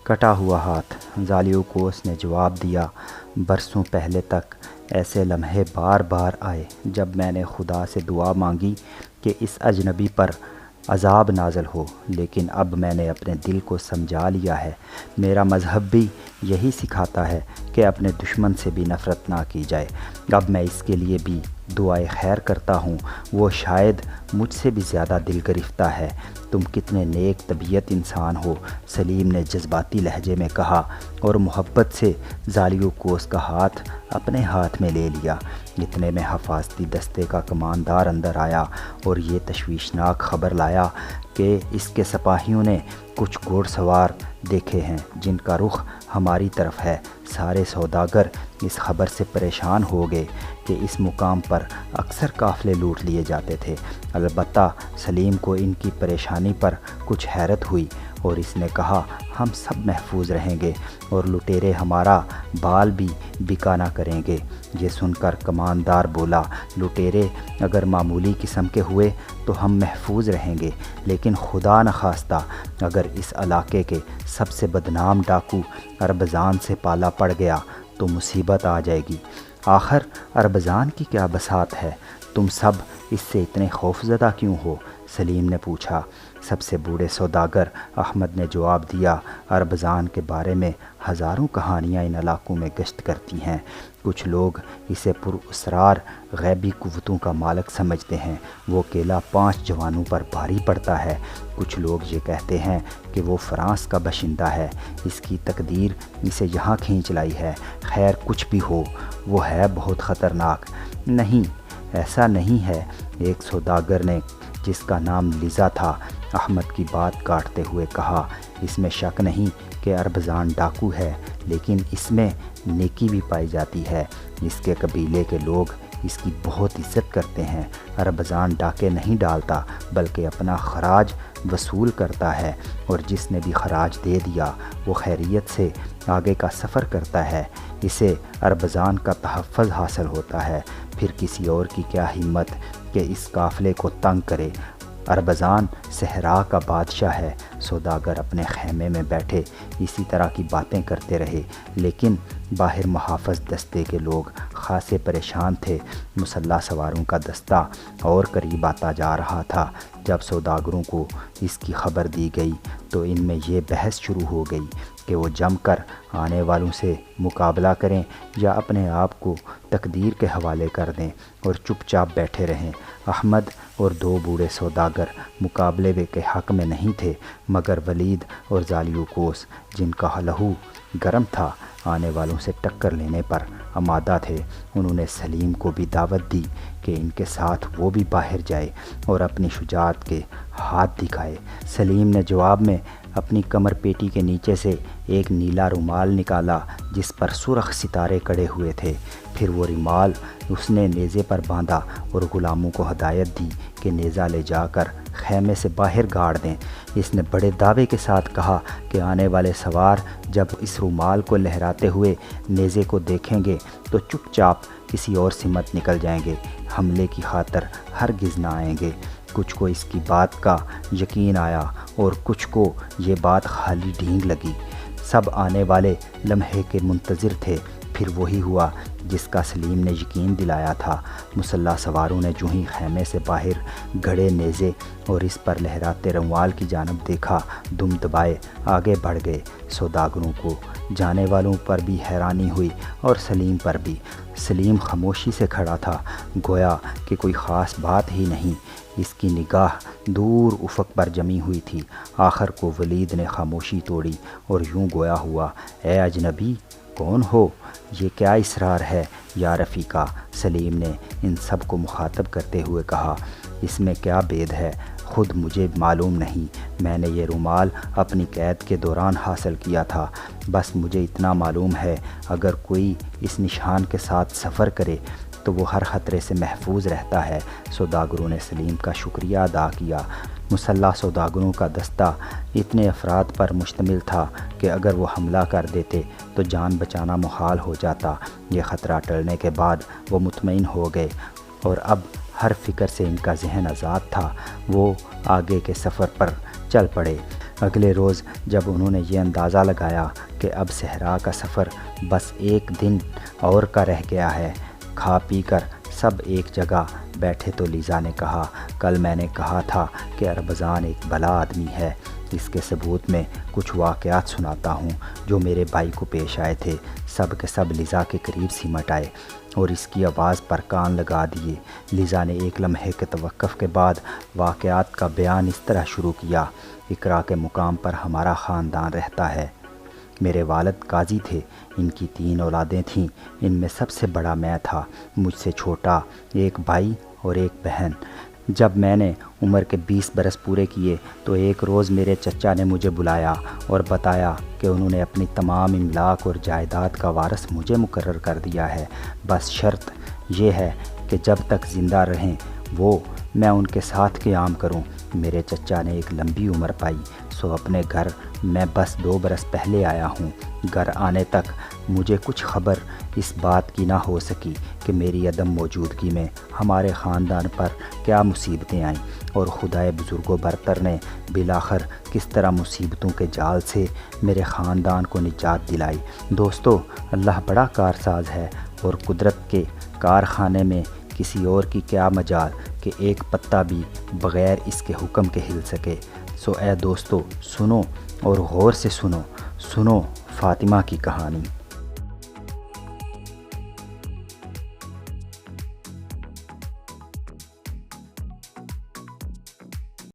کٹا ہوا ہاتھ۔ زالیوکوس نے جواب دیا، برسوں پہلے تک ایسے لمحے بار بار آئے جب میں نے خدا سے دعا مانگی کہ اس اجنبی پر عذاب نازل ہو، لیکن اب میں نے اپنے دل کو سمجھا لیا ہے۔ میرا مذہب بھی یہی سکھاتا ہے کہ اپنے دشمن سے بھی نفرت نہ کی جائے۔ اب میں اس کے لیے بھی دعائے خیر کرتا ہوں، وہ شاید مجھ سے بھی زیادہ دل گرفتہ ہے۔ تم کتنے نیک طبیعت انسان ہو، سلیم نے جذباتی لہجے میں کہا، اور محبت سے زالیوکوس کا ہاتھ اپنے ہاتھ میں لے لیا۔ اتنے میں حفاظتی دستے کا کماندار اندر آیا اور یہ تشویشناک خبر لایا کہ اس کے سپاہیوں نے کچھ گھوڑ سوار دیکھے ہیں جن کا رخ ہماری طرف ہے۔ سارے سوداگر اس خبر سے پریشان ہو گئے کہ اس مقام پر اکثر قافلے لوٹ لیے جاتے تھے۔ البتہ سلیم کو ان کی پریشانی پر کچھ حیرت ہوئی اور اس نے کہا، ہم سب محفوظ رہیں گے اور لٹیرے ہمارا بال بھی بکا نہ کریں گے۔ یہ سن کر کماندار بولا، لٹیرے اگر معمولی قسم کے ہوئے تو ہم محفوظ رہیں گے، لیکن خدا نخواستہ اگر اس علاقے کے سب سے بدنام ڈاکو اربزان سے پالا پڑ گیا تو مصیبت آ جائے گی۔ آخر اربزان کی کیا بساط ہے؟ تم سب اس سے اتنے خوفزدہ کیوں ہو؟ سلیم نے پوچھا۔ سب سے بوڑھے سوداگر احمد نے جواب دیا، اربزان کے بارے میں ہزاروں کہانیاں ان علاقوں میں گشت کرتی ہیں۔ کچھ لوگ اسے پراسرار غیبی قوتوں کا مالک سمجھتے ہیں۔ وہ اکیلا 5 جوانوں پر بھاری پڑتا ہے۔ کچھ لوگ یہ کہتے ہیں کہ وہ فرانس کا باشندہ ہے، اس کی تقدیر اسے یہاں کھینچ لائی ہے۔ خیر کچھ بھی ہو، وہ ہے بہت خطرناک۔ نہیں، ایسا نہیں ہے، ایک سوداگر نے جس کا نام لیزا تھا احمد کی بات کاٹتے ہوئے کہا، اس میں شک نہیں کہ اربزان ڈاکو ہے، لیکن اس میں نیکی بھی پائی جاتی ہے۔ اس کے قبیلے کے لوگ اس کی بہت عزت کرتے ہیں۔ اربزان ڈاکے نہیں ڈالتا بلکہ اپنا خراج وصول کرتا ہے، اور جس نے بھی خراج دے دیا وہ خیریت سے آگے کا سفر کرتا ہے۔ اسے اربزان کا تحفظ حاصل ہوتا ہے۔ پھر کسی اور کی کیا ہمت کہ اس قافلے کو تنگ کرے۔ اربزان صحرا کا بادشاہ ہے۔ سوداگر اپنے خیمے میں بیٹھے اسی طرح کی باتیں کرتے رہے، لیکن باہر محافظ دستے کے لوگ خاصے پریشان تھے۔ مسلح سواروں کا دستہ اور قریب آتا جا رہا تھا۔ جب سوداگروں کو اس کی خبر دی گئی تو ان میں یہ بحث شروع ہو گئی کہ وہ جم کر آنے والوں سے مقابلہ کریں یا اپنے آپ کو تقدیر کے حوالے کر دیں اور چپ چاپ بیٹھے رہیں۔ احمد اور 2 بوڑھے سوداگر مقابلے کے حق میں نہیں تھے، مگر ولید اور زالیوکوس جن کا لہو گرم تھا آنے والوں سے ٹکر لینے پر آمادہ تھے۔ انہوں نے سلیم کو بھی دعوت دی کہ ان کے ساتھ وہ بھی باہر جائے اور اپنی شجاعت کے ہاتھ دکھائے۔ سلیم نے جواب میں اپنی کمر پیٹی کے نیچے سے ایک نیلا رومال نکالا جس پر سرخ ستارے کڑے ہوئے تھے۔ پھر وہ رومال اس نے نیزے پر باندھا اور غلاموں کو ہدایت دی کہ نیزہ لے جا کر خیمے سے باہر گاڑ دیں۔ اس نے بڑے دعوے کے ساتھ کہا کہ آنے والے سوار جب اس رومال کو لہراتے ہوئے نیزے کو دیکھیں گے تو چپ چاپ کسی اور سمت نکل جائیں گے، حملے کی خاطر ہرگز نہ آئیں گے۔ کچھ کو اس کی بات کا یقین آیا اور کچھ کو یہ بات خالی ڈھینگ لگی۔ سب آنے والے لمحے کے منتظر تھے۔ پھر وہی ہوا جس کا سلیم نے یقین دلایا تھا۔ مسلح سواروں نے جو ہی خیمے سے باہر گھڑے نیزے اور اس پر لہراتے رومال کی جانب دیکھا، دم دبائے آگے بڑھ گئے۔ سوداگروں کو جانے والوں پر بھی حیرانی ہوئی اور سلیم پر بھی۔ سلیم خاموشی سے کھڑا تھا، گویا کہ کوئی خاص بات ہی نہیں۔ اس کی نگاہ دور افق پر جمی ہوئی تھی۔ آخر کو ولید نے خاموشی توڑی اور یوں گویا ہوا، اے اجنبی، کون ہو؟ یہ کیا اصرار ہے یا رفیقا؟ سلیم نے ان سب کو مخاطب کرتے ہوئے کہا، اس میں کیا بید ہے؟ خود مجھے معلوم نہیں۔ میں نے یہ رومال اپنی قید کے دوران حاصل کیا تھا۔ بس مجھے اتنا معلوم ہے، اگر کوئی اس نشان کے ساتھ سفر کرے تو وہ ہر خطرے سے محفوظ رہتا ہے۔ سوداگروں نے سلیم کا شکریہ ادا کیا۔ مسلح سوداگروں کا دستہ اتنے افراد پر مشتمل تھا کہ اگر وہ حملہ کر دیتے تو جان بچانا محال ہو جاتا۔ یہ خطرہ ٹلنے کے بعد وہ مطمئن ہو گئے اور اب ہر فکر سے ان کا ذہن آزاد تھا۔ وہ آگے کے سفر پر چل پڑے۔ اگلے روز جب انہوں نے یہ اندازہ لگایا کہ اب صحرا کا سفر بس ایک دن اور کا رہ گیا ہے، کھا پی کر سب ایک جگہ بیٹھے تو لیزا نے کہا، کل میں نے کہا تھا کہ اربزان ایک بھلا آدمی ہے، اس کے ثبوت میں کچھ واقعات سناتا ہوں جو میرے بھائی کو پیش آئے تھے۔ سب کے سب لیزا کے قریب سمٹ آئے اور اس کی آواز پر کان لگا دیے۔ لیزا نے ایک لمحے کے توقف کے بعد واقعات کا بیان اس طرح شروع کیا۔ اقرا کے مقام پر ہمارا خاندان رہتا ہے۔ میرے والد قاضی تھے، ان کی 3 اولادیں تھیں، ان میں سب سے بڑا میں تھا، مجھ سے چھوٹا ایک بھائی اور ایک بہن۔ جب میں نے عمر کے 20 برس پورے کیے تو ایک روز میرے چچا نے مجھے بلایا اور بتایا کہ انہوں نے اپنی تمام املاک اور جائیداد کا وارث مجھے مقرر کر دیا ہے، بس شرط یہ ہے کہ جب تک زندہ رہیں میں ان کے ساتھ قیام کروں۔ میرے چچا نے ایک لمبی عمر پائی، سو اپنے گھر میں بس 2 برس پہلے آیا ہوں۔ گھر آنے تک مجھے کچھ خبر اس بات کی نہ ہو سکی کہ میری عدم موجودگی میں ہمارے خاندان پر کیا مصیبتیں آئیں اور خدائے بزرگ و برتر نے بالآخر کس طرح مصیبتوں کے جال سے میرے خاندان کو نجات دلائی۔ دوستو، اللہ بڑا کارساز ہے اور قدرت کے کارخانے میں کسی اور کی کیا مجال کہ ایک پتا بھی بغیر اس کے حکم کے ہل سکے۔ سو اے دوستو، سنو اور غور سے سنو فاطمہ کی کہانی۔